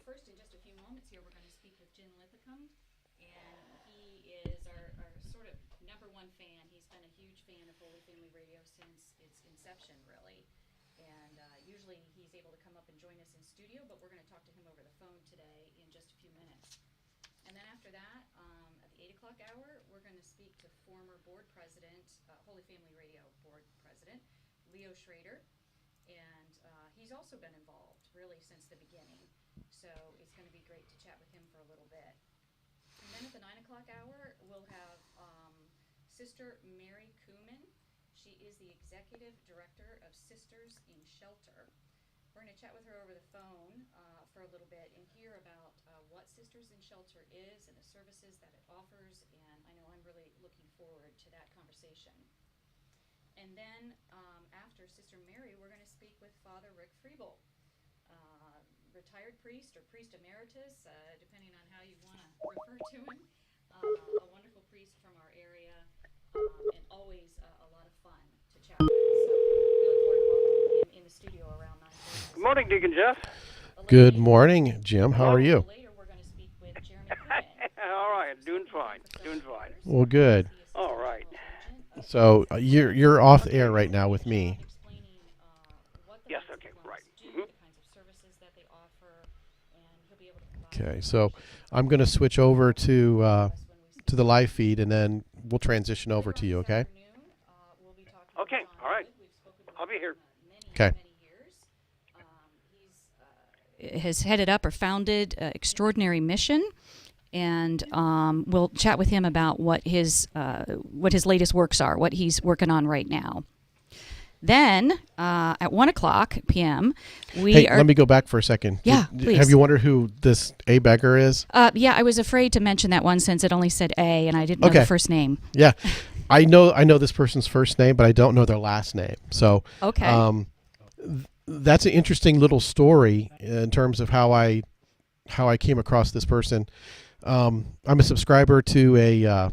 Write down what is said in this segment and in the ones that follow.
First, in just a few moments here, we're going to speak with Jim Linthicum, and he is our sort of number one fan. He's been a huge fan of Holy Family Radio since its inception, really. And usually he's able to come up and join us in studio, but we're going to talk to him over the phone today in just a few minutes. And then after that, at the 8 o'clock hour, we're going to speak to former board president, Holy Family Radio board president, Leo Schrader. And he's also been involved really since the beginning. So it's going to be great to chat with him for a little bit. And then at the 9 o'clock hour, we'll have Sister Mary Kuhlman. She is the executive director of Sisters in Shelter. We're going to chat with her over the phone for a little bit and hear about what Sisters in Shelter is and the services that it offers. And I know I'm really looking forward to that conversation. And then after Sister Mary, we're going to speak with Father Rick Friebel, retired priest or priest emeritus, depending on how you want to refer to him. A wonderful priest from our area, and always a lot of fun to chat with. So we look forward to welcoming him in the studio around 9:30. Good morning, Deacon Jeff. Good morning, Jim. How are you? Later, we're going to speak with Jeremy Kuhlman. All right, doing fine. Doing fine. Well, good. All right. So you're off the air right now with me. Yes, okay, right. Okay, so I'm going to switch over to the live feed, and then we'll transition over to you. Okay. Okay, all right. I'll be here. Okay. Has headed up or founded Extraordinary Mission, and we'll chat with him about what his latest works are, what he's working on right now. Then at 1 o'clock p.m., let me go back for a second. Yeah, please. Have you wondered who this A. Beggar is? Yeah, I was afraid to mention that one since it only said A, and I didn't know the first name. Yeah, I know this person's first name, but I don't know their last name. So okay. That's an interesting little story in terms of how I came across this person. I'm a subscriber to a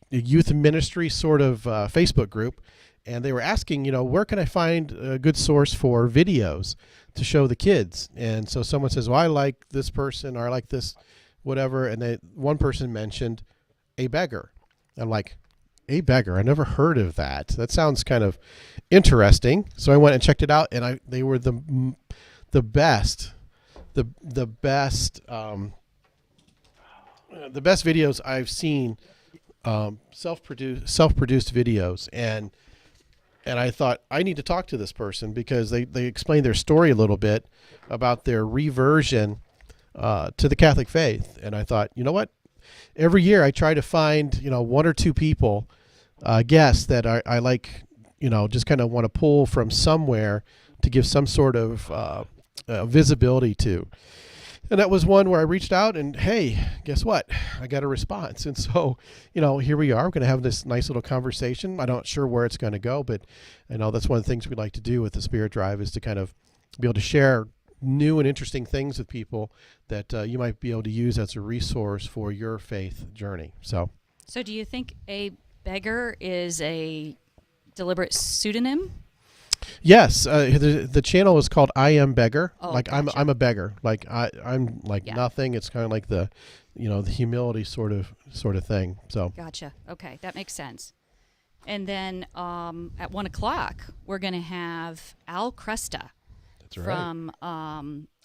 youth ministry sort of Facebook group, and they were asking, where can I find a good source for videos to show the kids? And so someone says, well, I like this person, or I like this whatever, and one person mentioned A. Beggar. I'm like, A. Beggar, I never heard of that. That sounds kind of interesting. So I went and checked it out, and they were the best videos I've seen. Self-produced videos, and I thought I need to talk to this person because they explained their story a little bit about their reversion to the Catholic faith. And I thought, you know what? Every year I try to find one or two people, guests that I like, just kind of want to pull from somewhere to give some sort of visibility to. And that was one where I reached out and, hey, guess what? I got a response. And so, here we are. We're going to have this nice little conversation. I'm not sure where it's going to go, but I know that's one of the things we like to do with the Spirit Drive is to kind of be able to share new and interesting things with people that you might be able to use as a resource for your faith journey. So do you think A. Beggar is a deliberate pseudonym? Yes, the channel is called I Am Beggar. Oh, like gotcha. I'm a beggar. Like I'm like nothing. It's kind of like the the humility sort of thing. So Gotcha. Okay, that makes sense. And then at 1 o'clock, we're going to have Al Cresta. That's right. From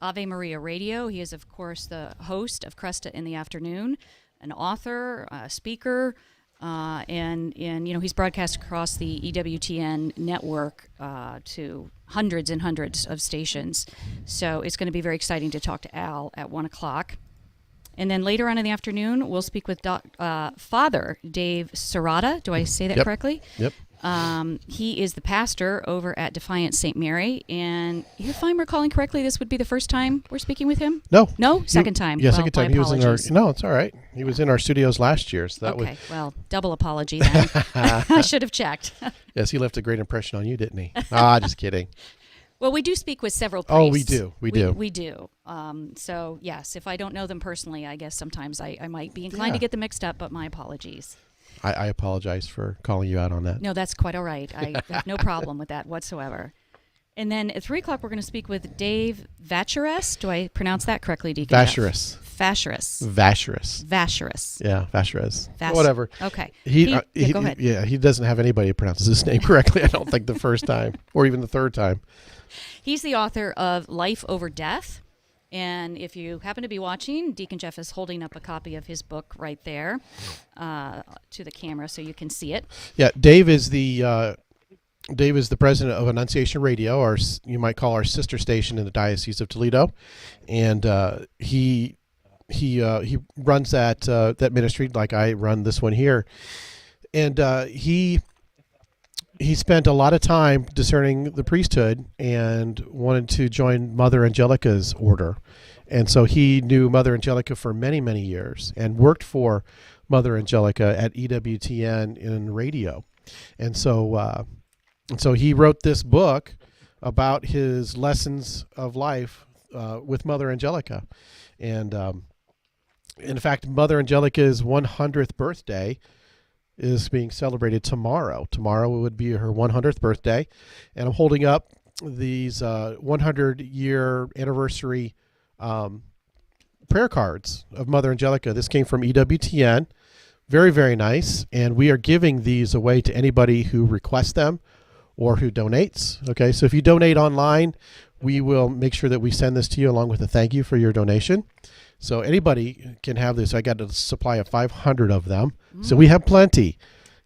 Ave Maria Radio. He is, of course, the host of Cresta in the Afternoon, an author, a speaker, and he's broadcast across the EWTN network to hundreds and hundreds of stations. So it's going to be very exciting to talk to Al at 1 o'clock. And then later on in the afternoon, we'll speak with Father Dave Serrata. Do I say that correctly? Yep. He is the pastor over at Defiance St. Mary. And if I'm recalling correctly, this would be the first time we're speaking with him? No. Second time. Yeah, well, second time. my He was in our. apologies. No, it's all right. He was in our studios last year. So that Okay, well, double apology then. I should have checked. Yes, he left a great impression on you, didn't he? Just kidding. Well, we do speak with several priests. Oh, we do. We do. We do. So, yes, if I don't know them personally, I guess sometimes I might be inclined to get them mixed up, but my apologies. I apologize for calling you out on that. No, that's quite all right. I have no problem with that whatsoever. And then at 3 o'clock, we're going to speak with Dave Vacherus. Do I pronounce that correctly, Deacon Vacherus. Jeff? Vacherus. Vacherus. Vacherus. Yeah, Vacherus. Vas- Whatever. Okay. Yeah, go ahead. Yeah, he doesn't have anybody who pronounces his name correctly, I don't think, the first time or even the third time. He's the author of Life Over Death. And if you happen to be watching, Deacon Jeff is holding up a copy of his book right there to the camera so you can see it. Yeah, Dave is the president of Annunciation Radio, or you might call our sister station in the Diocese of Toledo, and he runs that ministry like I run this one here, and he spent a lot of time discerning the priesthood and wanted to join Mother Angelica's order, and so he knew Mother Angelica for many years and worked for Mother Angelica at EWTN in radio, and so. And so he wrote this book about his lessons of life with Mother Angelica. And in fact, Mother Angelica's 100th birthday is being celebrated tomorrow. Tomorrow would be her 100th birthday. And I'm holding up these 100-year anniversary prayer cards of Mother Angelica. This came from EWTN. Very nice. And we are giving these away to anybody who requests them or who donates. Okay, so if you donate online, we will make sure that we send this to you along with a thank you for your donation. So anybody can have this. I got a supply of 500 of them. So we have plenty.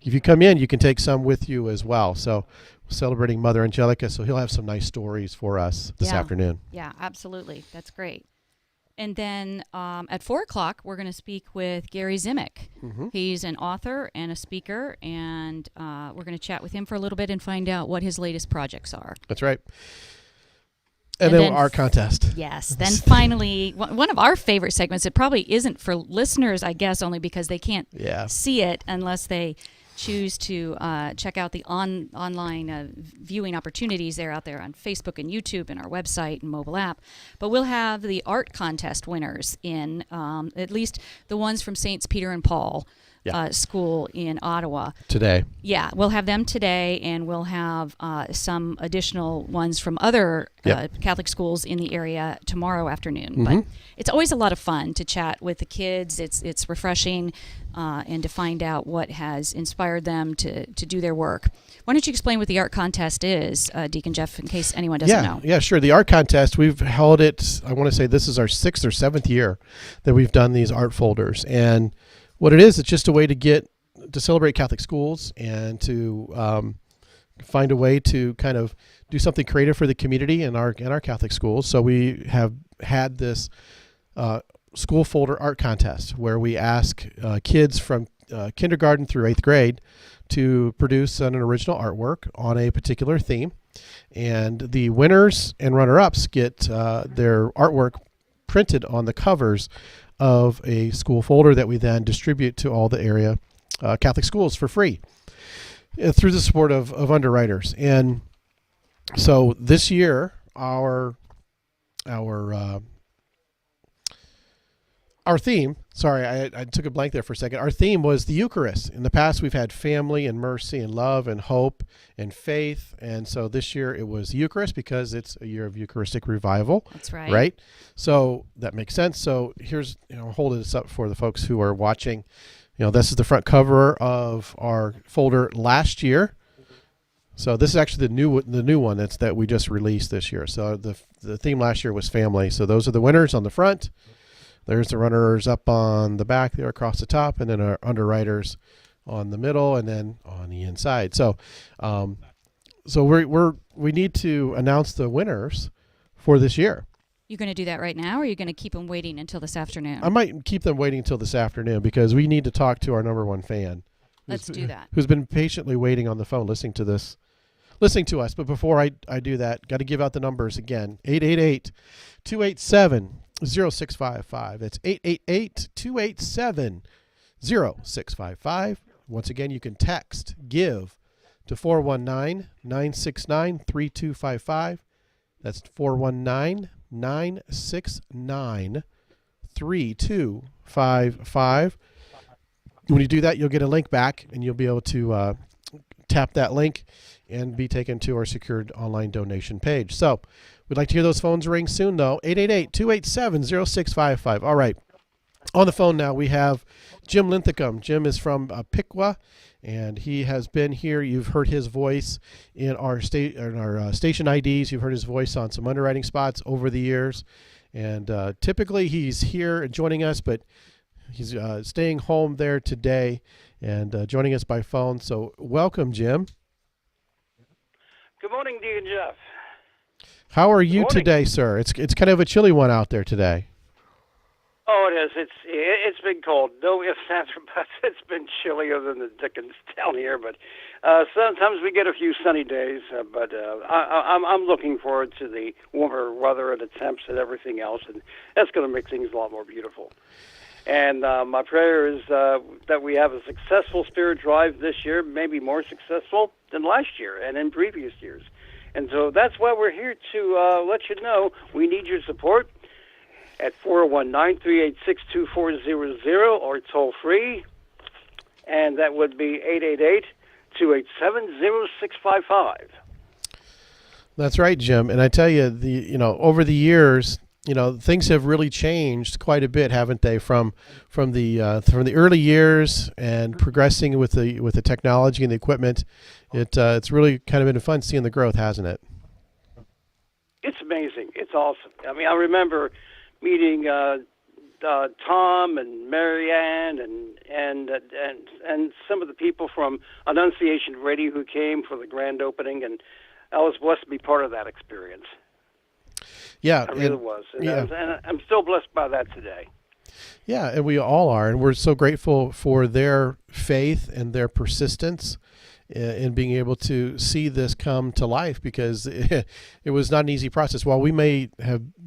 If you come in, you can take some with you as well. So celebrating Mother Angelica, so he'll have some nice stories for us this afternoon. Yeah, absolutely. That's great. And then at 4 o'clock, we're going to speak with Gary Zimek. Mm-hmm. He's an author and a speaker, and we're going to chat with him for a little bit and find out what his latest projects are. That's right. And then our contest. Yes. Then finally, one of our favorite segments, it probably isn't for listeners, I guess, only because they can't see it unless they choose to check out the online viewing opportunities. They're out there on Facebook and YouTube and our website and mobile app. But we'll have the art contest winners in, at least the ones from Saints Peter and Paul School in Ottawa. Today. Yeah, we'll have them today, and we'll have some additional ones from other Catholic schools in the area tomorrow afternoon. Mm-hmm. But it's always a lot of fun to chat with the kids. It's refreshing and to find out what has inspired them to do their work. Why don't you explain what the art contest is, Deacon Jeff, in case anyone doesn't know? Yeah, sure. The art contest, we've held it, I want to say this is our 6th or 7th year that we've done these art folders. And what it is, it's just a way to celebrate Catholic schools and to find a way to kind of do something creative for the community in our Catholic schools. So we have had this school folder art contest where we ask kids from kindergarten through 8th grade to produce an original artwork on a particular theme. And the winners and runner-ups get their artwork printed on the covers of a school folder that we then distribute to all the area Catholic schools for free through the support of underwriters. And so this year, our theme, sorry, I took a blank there for a second. Our theme was the Eucharist. In the past, we've had family and mercy and love and hope and faith. And so this year it was Eucharist because it's a year of Eucharistic revival. That's right. Right? So that makes sense. So here's, holding this up for the folks who are watching. This is the front cover of our folder last year. So this is actually the new one that we just released this year. So the theme last year was family. So those are the winners on the front. There's the runners up on the back there across the top, and then our underwriters on the middle, and then on the inside. So, we need to announce the winners for this year. You're going to do that right now, or are you going to keep them waiting until this afternoon? I might keep them waiting until this afternoon because we need to talk to our number one fan. Let's do that. Who's been patiently waiting on the phone, listening to us. But before I do that, got to give out the numbers again. 888-287-0655. That's 888-287-0655. Once again, you can text GIVE to 419-969-3255. That's 419-969-3255. When you do that, you'll get a link back, and you'll be able to tap that link and be taken to our secured online donation page. So we'd like to hear those phones ring soon, though. 888-287-0655. All right. On the phone now, we have Jim Linthicum. Jim is from Piqua, and he has been here. You've heard his voice in our station IDs. You've heard his voice on some underwriting spots over the years. And typically he's here and joining us, but he's staying home there today and joining us by phone. So welcome, Jim. Good morning, Dean and Jeff. How are you today, sir? It's kind of a chilly one out there today. Oh, it is. It's been cold. No ifs, ands, or buts. It's been chillier than the dickens down here, but sometimes we get a few sunny days. But I'm looking forward to the warmer weather and the temps and everything else, and that's going to make things a lot more beautiful. And my prayer is that we have a successful Spirit Drive this year, maybe more successful than last year and in previous years. And so that's why we're here to let you know we need your support at 419-386-2400 or toll free, and that would be 888-287-0655. That's right, Jim. And I tell you, over the years, things have really changed quite a bit, haven't they? From the early years and progressing with the technology and the equipment, it's really kind of been fun seeing the growth, hasn't it? It's amazing. It's awesome. I mean, I remember meeting Tom and Marianne and some of the people from Annunciation Radio who came for the grand opening, and I was blessed to be part of that experience. Yeah, I really was, and I'm still blessed by that today. Yeah, and we all are, and we're so grateful for their faith and their persistence in being able to see this come to life, because it was not an easy process. While we may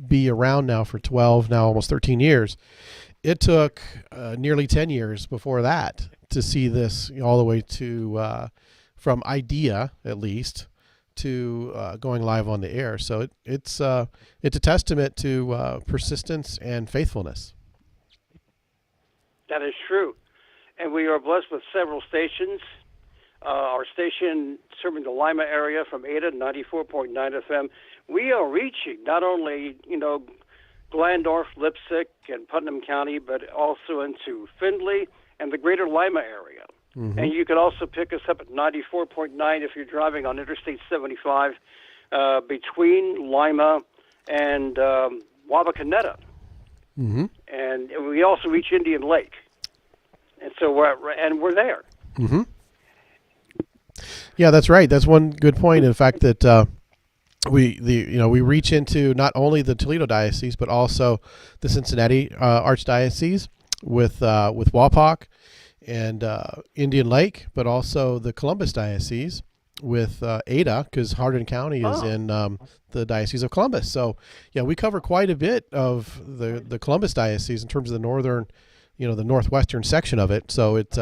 be around now for 12, now almost 13 years, it took nearly 10 years before that to see this all the way to from idea, at least, to going live on the air. So it's a testament to persistence and faithfulness. That is true, and we are blessed with several stations. Our station serving the Lima area from Ada, 94.9 FM. We are reaching not only, Glandorf, Lipsick, and Putnam County, but also into Findlay and the greater Lima area. Mm-hmm. And you can also pick us up at 94.9 if you're driving on Interstate 75 between Lima and Wabacaneta. Mm-hmm. And we also reach Indian Lake. And so we're there. Mm-hmm. Yeah, that's right. That's one good point. In fact, that we reach into not only the Toledo Diocese but also the Cincinnati Archdiocese with Wapak and Indian Lake, but also the Columbus Diocese with Ada, because Hardin County is in the Diocese of Columbus. So yeah, we cover quite a bit of the Columbus Diocese in terms of the northern, the northwestern section of it. So it's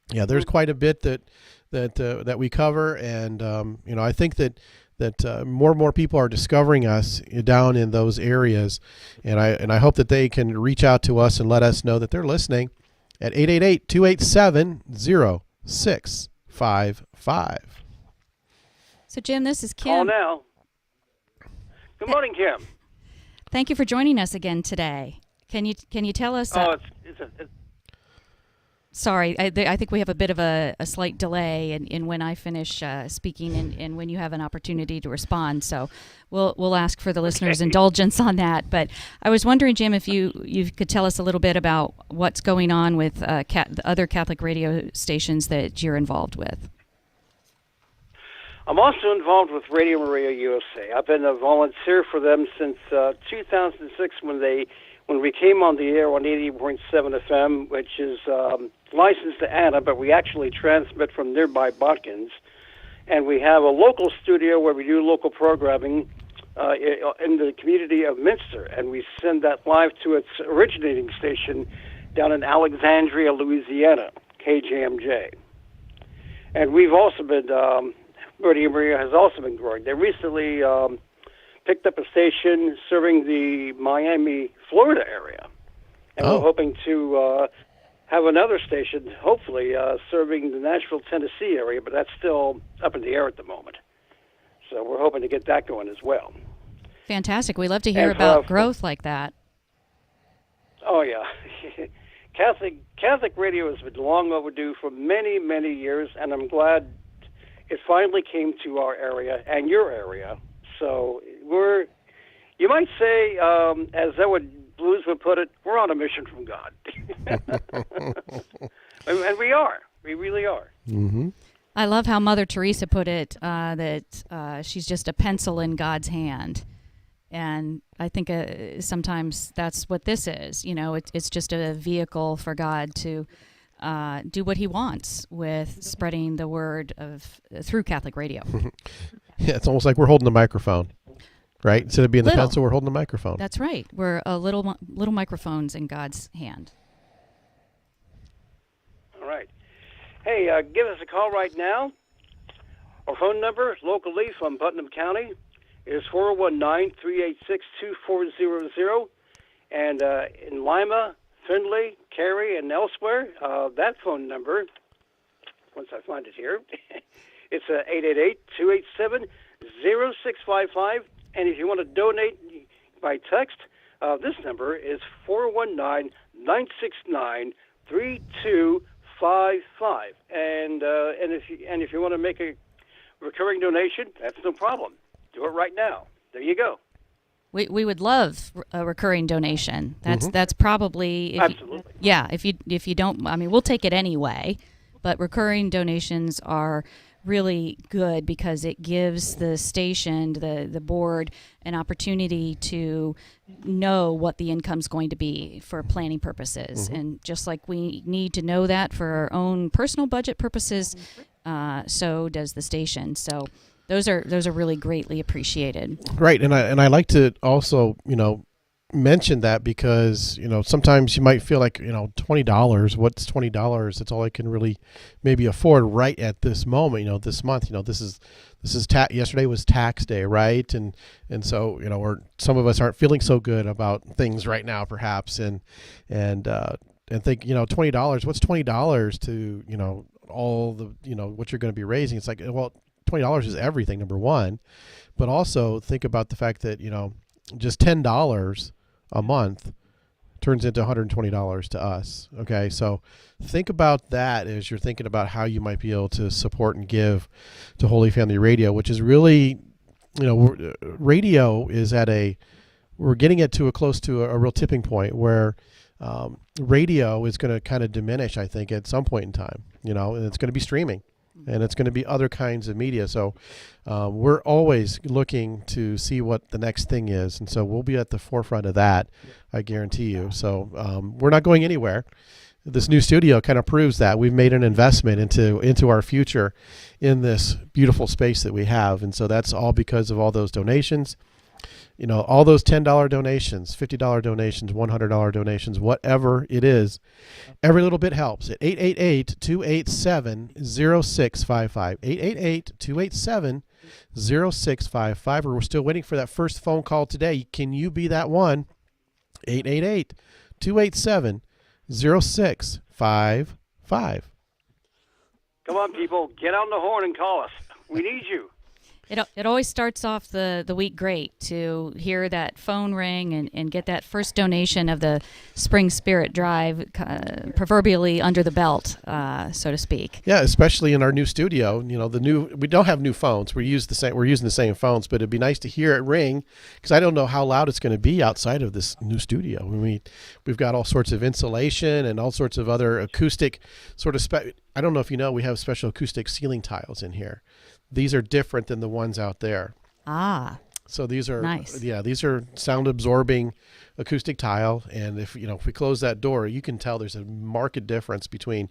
there's quite a bit that we cover, and I think that more and more people are discovering us down in those areas, and I hope that they can reach out to us and let us know that they're listening at 888-287-0655. So Jim, this is Kim. Call now. Good morning, Kim. Thank you for joining us again today. Can you tell us? Sorry, I think we have a bit of a slight delay in when I finish speaking and when you have an opportunity to respond. So we'll ask for the listeners' indulgence on that. But I was wondering, Jim, if you could tell us a little bit about what's going on with the other Catholic radio stations that you're involved with. I'm also involved with Radio Maria USA. I've been a volunteer for them since 2006 when we came on the air on 80.7 FM, which is licensed to Anna, but we actually transmit from nearby Botkins. And we have a local studio where we do local programming in the community of Minster, and we send that live to its originating station down in Alexandria, Louisiana, KJMJ. And we've also been, Radio Maria has also been growing. They recently picked up a station serving the Miami, Florida area. And we're hoping to have another station, hopefully, serving the Nashville, Tennessee area, but that's still up in the air at the moment. So we're hoping to get that going as well. Fantastic. We love to hear And, about growth like that. Oh, yeah. Catholic radio has been long overdue for many, many years, and I'm glad it finally came to our area and your area. So you might say, as Elwood Blues would put it, we're on a mission from God. And we are. We really are. Mm-hmm. I love how Mother Teresa put it, that she's just a pencil in God's hand. And I think sometimes that's what this is. You know, it's just a vehicle for God to do what he wants with spreading the word through Catholic radio. Yeah, it's almost like we're holding the microphone, right? Instead of being the Little. pencil, we're holding the microphone. That's right. We're little microphones in God's hand. All right. Hey, give us a call right now. Our phone number locally from Putnam County is 419-386-2400. And in Lima, Findlay, Cary, and elsewhere, that phone number, once I find it here, it's 888-287-0655. And if you want to donate by text, this number is 419-969-3255. And if you want to make a recurring donation, that's no problem. Do it right now. There you go. We would love a recurring donation. That's probably Absolutely. If you don't, I mean, we'll take it anyway. But recurring donations are really good because it gives the station, the board, an opportunity to know what the income's going to be for planning purposes. And just like we need to know that for our own personal budget purposes, so does the station. So those are really greatly appreciated. Right, and I like to also, mention that because, sometimes you might feel like, $20, what's $20? That's all I can really maybe afford right at this moment, this month. This is yesterday was tax day, right? And so, some of us aren't feeling so good about things right now perhaps and think, $20, what's $20 to, all the, what you're going to be raising? It's like, well, $20 is everything, number one, but also think about the fact that, just $10 a month turns into $120 to us. Okay. So think about that as you're thinking about how you might be able to support and give to Holy Family Radio, which is really, radio is we're getting it to close to a real tipping point where, radio is going to kind of diminish, I think, at some point in time, and it's going to be streaming. And it's going to be other kinds of media. So we're always looking to see what the next thing is. And so we'll be at the forefront of that, I guarantee you. So we're not going anywhere. This new studio kind of proves that. We've made an investment into our future in this beautiful space that we have. And so that's all because of all those donations. All those $10 donations, $50 donations, $100 donations, whatever it is, every little bit helps. At 888-287-0655, 888-287-0655. We're still waiting for that first phone call today. Can you be that one? 888-287-0655. Come on, people. Get on the horn and call us. We need you. It always starts off the week great to hear that phone ring and get that first donation of the Spring Spirit Drive proverbially under the belt, so to speak. Yeah, especially in our new studio. We don't have new phones. We're using the same phones, but it'd be nice to hear it ring because I don't know how loud it's going to be outside of this new studio. We've got all sorts of insulation and all sorts of other acoustic sort of I don't know if we have special acoustic ceiling tiles in here. These are different than the ones out there. Ah. So these are nice. Yeah, these are sound absorbing acoustic tile, and if we close that door, you can tell there's a marked difference between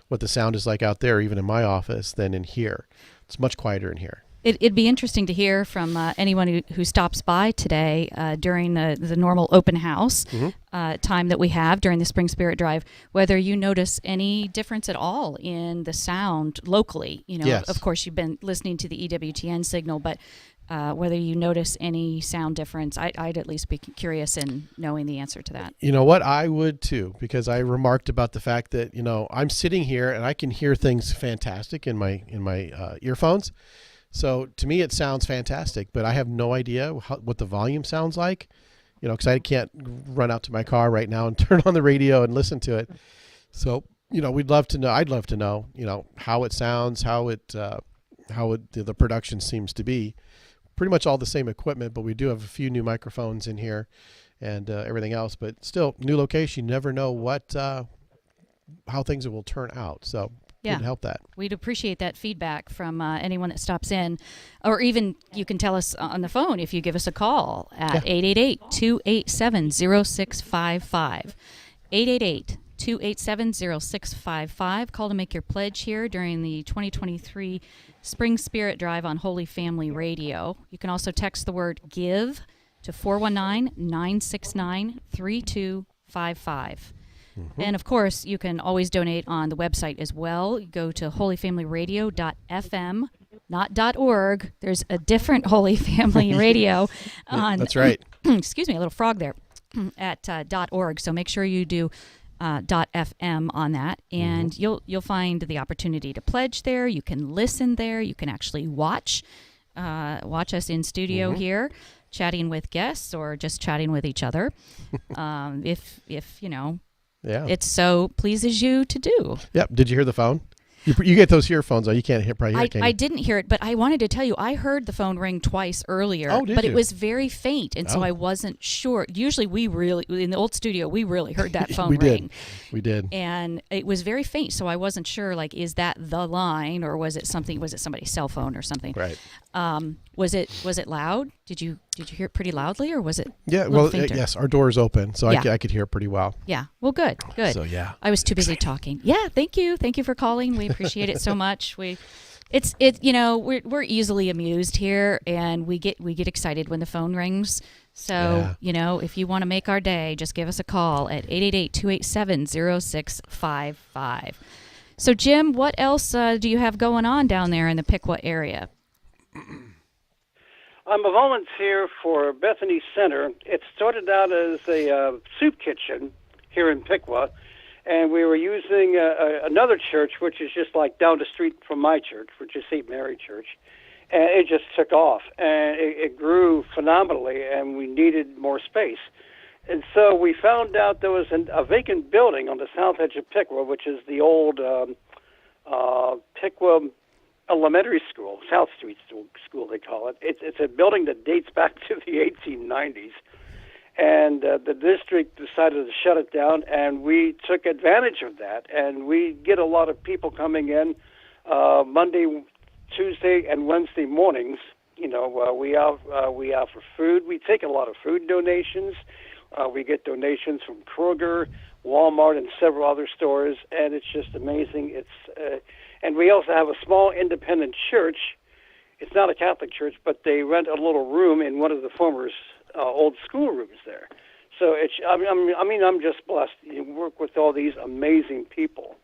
what the sound is like out there, even in my office, than in here. It's much quieter in here. It'd be interesting to hear from anyone who stops by today during the normal open house time that we have during the Spring Spirit Drive, whether you notice any difference at all in the sound locally. Yes. Of course, you've been listening to the EWTN signal, but whether you notice any sound difference. I'd at least be curious in knowing the answer to that. You know what? I would too, because I remarked about the fact that, you know, I'm sitting here and I can hear things fantastic in my earphones. So to me, it sounds fantastic, but I have no idea what the volume sounds like, you know, because I can't run out to my car right now and turn on the radio and listen to it. So, you know, we'd love to know. I'd love to know, you know, how it sounds, the production seems to be. Pretty much all the same equipment, but we do have a few new microphones in here and everything else. But still, new location. You never know how things will turn out. So yeah, would help that. We'd appreciate that feedback from anyone that stops in, or even you can tell us on the phone if you give us a call at 888-287-0655. 888-287-0655. Call to make your pledge here during the 2023 Spring Spirit Drive on Holy Family Radio. You can also text the word GIVE to 419-969-3255. And of course, you can always donate on the website as well. You go to holyfamilyradio.fm, not .org. There's a different Holy Family Radio on. That's right. Excuse me, a little frog there. At .org. So make sure you do .fm on that, and you'll find the opportunity to pledge there. You can listen there. You can actually watch us in studio here, chatting with guests or just chatting with each other. If you know, it so pleases you to do. Yep. Did you hear the phone? You get those earphones, though. You can't probably hear it. I didn't hear it, but I wanted to tell you, I heard the phone ring twice earlier, but it was very faint, and so I wasn't sure. Usually in the old studio, we really heard that phone ring. We did. And it was very faint, so I wasn't sure, like, is that the line, or was it somebody's cell phone or something? Right. Was it loud? Did you hear it pretty loudly, or was it fainter? Yes, our door is open, so I could hear it pretty well. Yeah, well, good. So, yeah. I was too busy talking. Yeah, thank you for calling. We appreciate it so much. We're easily amused here, and we get excited when the phone rings. So, if you want to make our day, just give us a call at 888-287-0655. So, Jim, what else do you have going on down there in the Piqua area? I'm a volunteer for Bethany Center. It started out as a soup kitchen here in Piqua, and we were using another church, which is just like down the street from my church, which is St. Mary Church, and it just took off, and it grew phenomenally, and we needed more space. And so we found out there was a vacant building on the south edge of Piqua, which is the old Piqua Elementary School, South Street School they call it. It's a building that dates back to the 1890s. And the district decided to shut it down, and we took advantage of that. And we get a lot of people coming in Monday, Tuesday, and Wednesday mornings. We offer food. We take a lot of food donations. We get donations from Kroger, Walmart, and several other stores, and it's just amazing. And we also have a small independent church. It's not a Catholic church, but they rent a little room in one of the former old schoolrooms there. So I'm just blessed. You work with all these amazing people.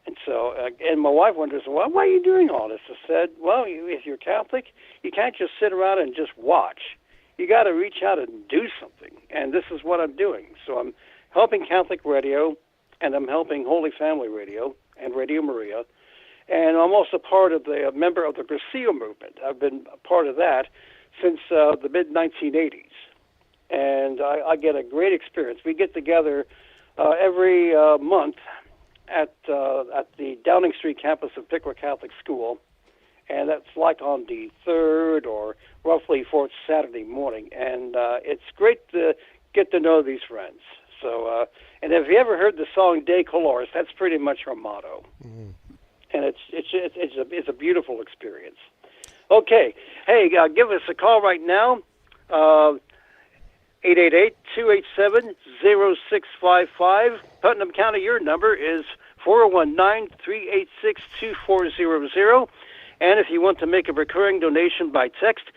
And so, and my wife wonders, well, why are you doing all this? I said, well, if you're Catholic, you can't just sit around and just watch. You got to reach out and do something. And this is what I'm doing. So I'm helping Catholic Radio, and I'm helping Holy Family Radio and Radio Maria. And I'm also a member of the Gracia movement. I've been a part of that since the mid-1980s. And I get a great experience. We get together every month at the Downing Street campus of Piqua Catholic School, and that's like on the third or roughly fourth Saturday morning. And it's great to get to know these friends. So, and have you ever heard the song De Colores? That's pretty much our motto. Mm-hmm. And it's a beautiful experience. Okay, hey, give us a call right now. 888-287-0655. Putnam County, your number is 419-386-2400. And if you want to make a recurring donation by text,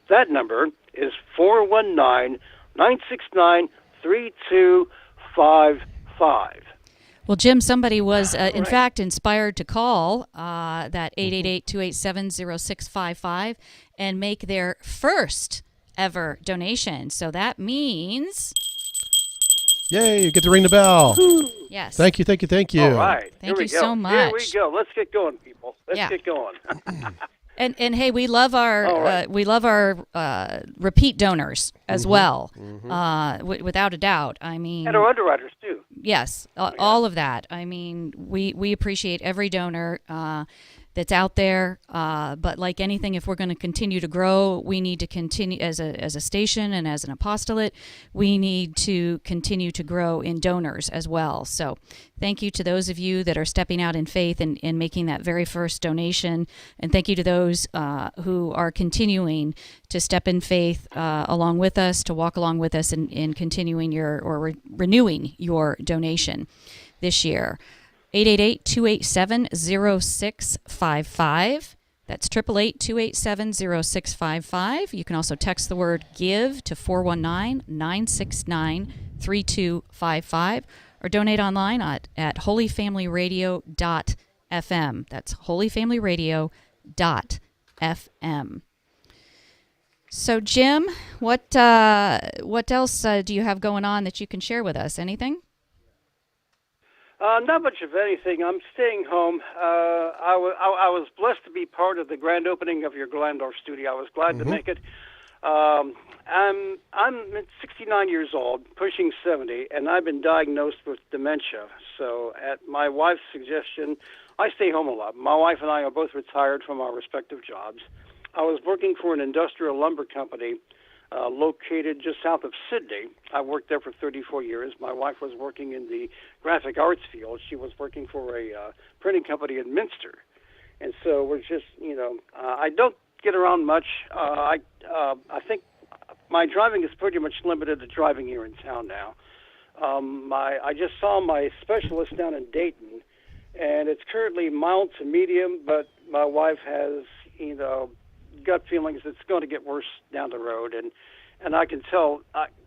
that number is 419-969-3255. Well, Jim, somebody was, in Right. fact, inspired to call that 888-287-0655 and make their first ever donation. So that means, Yay! You get to ring the bell. yes. Thank you, thank you, thank you. All right. Thank Here we you go. so Here much. we go. Let's get going, people. Let's Yeah. get going. And hey, we love our All right. repeat donors as well, without a doubt. I mean, And our underwriters, too. yes, all of that. I mean, we appreciate every donor that's out there. But like anything, if we're going to continue to grow, we need to continue as a station and as an apostolate. We need to continue to grow in donors as well. So, thank you to those of you that are stepping out in faith and making that very first donation, and thank you to those who are continuing to step in faith along with us, to walk along with us in continuing renewing your donation this year. 888-287-0655. That's 888-287-0655. You can also text the word GIVE to 419-969-3255 or donate online at holyfamilyradio.fm. That's holyfamilyradio.fm. So, Jim, what else do you have going on that you can share with us? Anything? Not much of anything. I'm staying home. I was blessed to be part of the grand opening of your Glandorf studio. I was glad to make it. I'm 69 years old, pushing 70, and I've been diagnosed with dementia. So at my wife's suggestion, I stay home a lot. My wife and I are both retired from our respective jobs. I was working for an industrial lumber company located just south of Sydney. I worked there for 34 years. My wife was working in the graphic arts field. She was working for a printing company in Minster. And so we're just, I don't get around much. I think my driving is pretty much limited to driving here in town now. I just saw my specialist down in Dayton, and it's currently mild to medium, but my wife has, gut feelings it's going to get worse down the road, and I can tell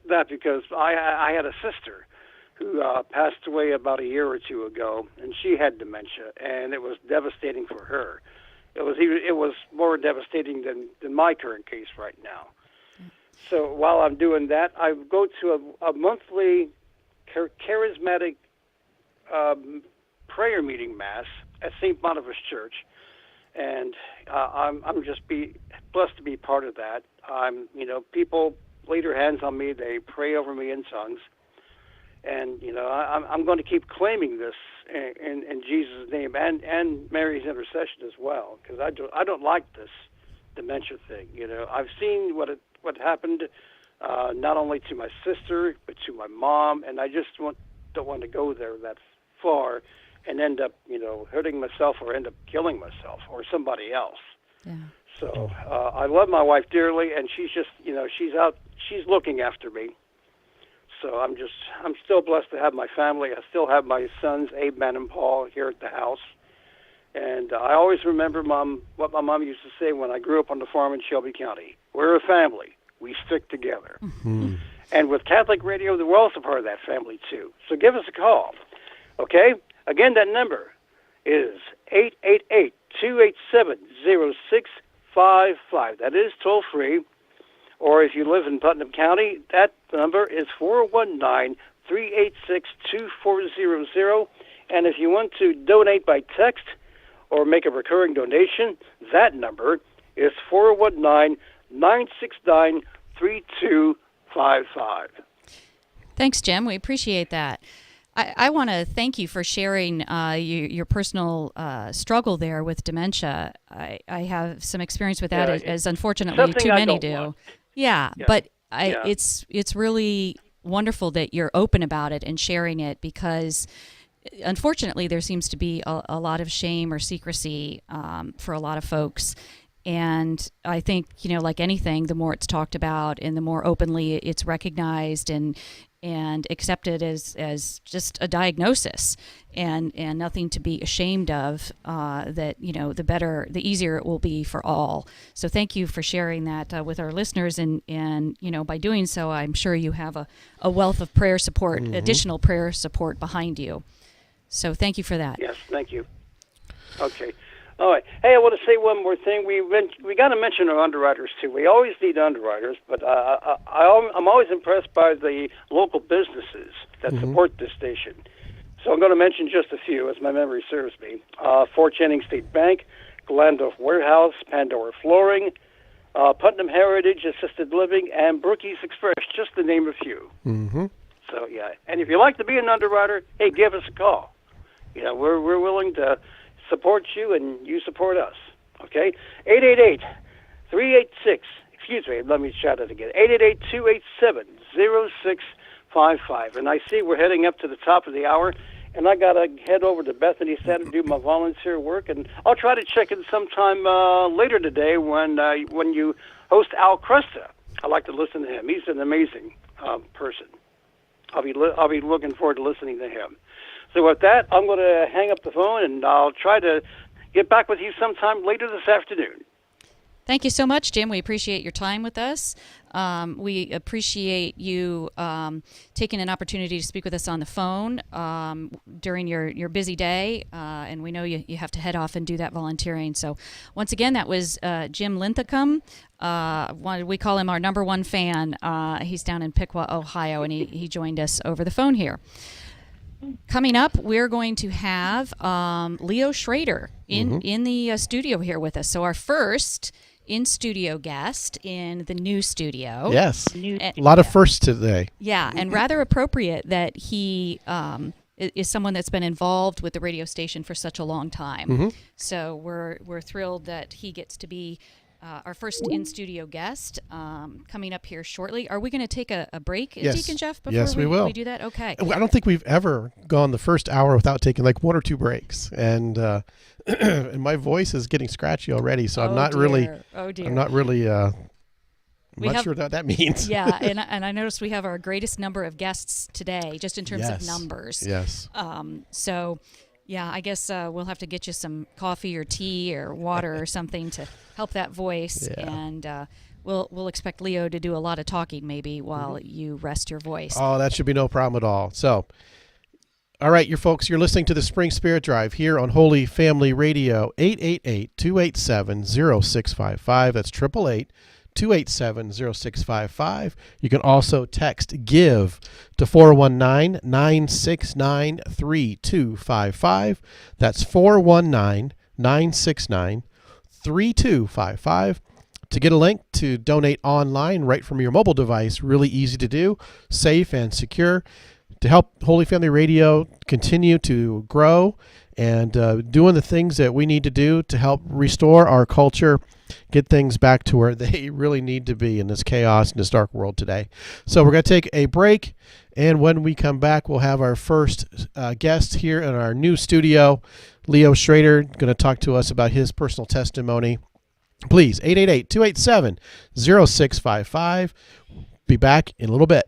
that because I had a sister who passed away about a year or two ago, and she had dementia, and it was devastating for her. It was more devastating than my current case right now. So while I'm doing that, I go to a monthly charismatic prayer meeting mass at St. Boniface Church. And I'm just blessed to be part of that. People lay their hands on me, they pray over me in tongues, and I'm going to keep claiming this in Jesus' name and Mary's intercession as well, because I don't like this dementia thing. I've seen what happened not only to my sister but to my mom, and I just don't want to go there that far and end up, hurting myself or end up killing myself or somebody else. Yeah. So I love my wife dearly, and she's just, she's looking after me. So I'm still blessed to have my family. I still have my sons, Abe, Man, and Paul, here at the house. And I always remember what my mom used to say when I grew up on the farm in Shelby County. We're a family. We stick together. Mm-hmm. And with Catholic Radio, we're also part of that family, too. So give us a call, okay? Again, that number is 888-287-0655. That is toll-free. Or if you live in Putnam County, that number is 419-386-2400. And if you want to donate by text or make a recurring donation, that number is 419-969-3255. Thanks, Jim. We appreciate that. I want to thank you for sharing your personal struggle there with dementia. I have some experience with that, as unfortunately too many do. Yeah, but it's really wonderful that you're open about it and sharing it, because unfortunately there seems to be a lot of shame or secrecy for a lot of folks. And I think, like anything, the more it's talked about and the more openly it's recognized and accepted as just a diagnosis and nothing to be ashamed of, that, the easier it will be for all. So thank you for sharing that with our listeners. And by doing so, I'm sure you have a wealth of prayer support, additional prayer support behind you. So thank you for that. Yes, thank you. Okay. All right. Hey, I want to say one more thing. We got to mention our underwriters too. We always need underwriters, but I'm always impressed by the local businesses that support this station. So I'm going to mention just a few, as my memory serves me. Fort Jennings State Bank, Glandorf Warehouse, Pandora Flooring, Putnam Heritage Assisted Living, and Brookings Express, just to name a few. Mm-hmm. So yeah, and if you like to be an underwriter, hey, give us a call. You know, we're willing to support you, and you support us. Okay, 888-386. Excuse me, let me shout it again. 888-287-0655. And I see we're heading up to the top of the hour, and I gotta head over to Bethany Center to do my volunteer work, and I'll try to check in sometime later today when you host Al Cresta. I like to listen to him. He's an amazing person. I'll be looking forward to listening to him. So with that, I'm going to hang up the phone, and I'll try to get back with you sometime later this afternoon. Thank you so much, Jim. We appreciate your time with us. We appreciate you taking an opportunity to speak with us on the phone during your busy day, and we know you have to head off and do that volunteering. So once again, that was Jim Linthicum. We call him our number one fan. He's down in Piqua, Ohio, and he joined us over the phone here. Coming up, we're going to have Leo Schrader in the studio here with us. So our first in-studio guest in the new studio. Yes, a lot of firsts today. Yeah, and rather appropriate that he is someone that's been involved with the radio station for such a long time. So we're thrilled that he gets to be our first in-studio guest coming up here shortly. Are we going to take a break, Yes. Deacon Jeff, before Yes, we will. we do that? Okay. I don't think we've ever gone the first hour without taking like one or two breaks, and and my voice is getting scratchy already. So I'm not really. Oh dear. I'm not really. I'm We not have- sure what that means. Yeah, and I noticed we have our greatest number of guests today, just in terms of Yes. numbers. Yes. So, yeah, I guess we'll have to get you some coffee or tea or water or something to help that voice, Yeah. and we'll expect Leo to do a lot of talking maybe while you rest your voice. Oh, that should be no problem at all. So, all right, you're listening to the Spring Spirit Drive here on Holy Family Radio, 888-287-0655. That's 888-287-0655. You can also text GIVE to 419-969-3255. That's 419-969-3255. To get a link to donate online right from your mobile device, really easy to do, safe and secure. To help Holy Family Radio continue to grow and doing the things that we need to do to help restore our culture, get things back to where they really need to be in this chaos, in this dark world today. So we're going to take a break, and when we come back, we'll have our first guest here in our new studio, Leo Schrader, going to talk to us about his personal testimony. Please, 888-287-0655. Be back in a little bit.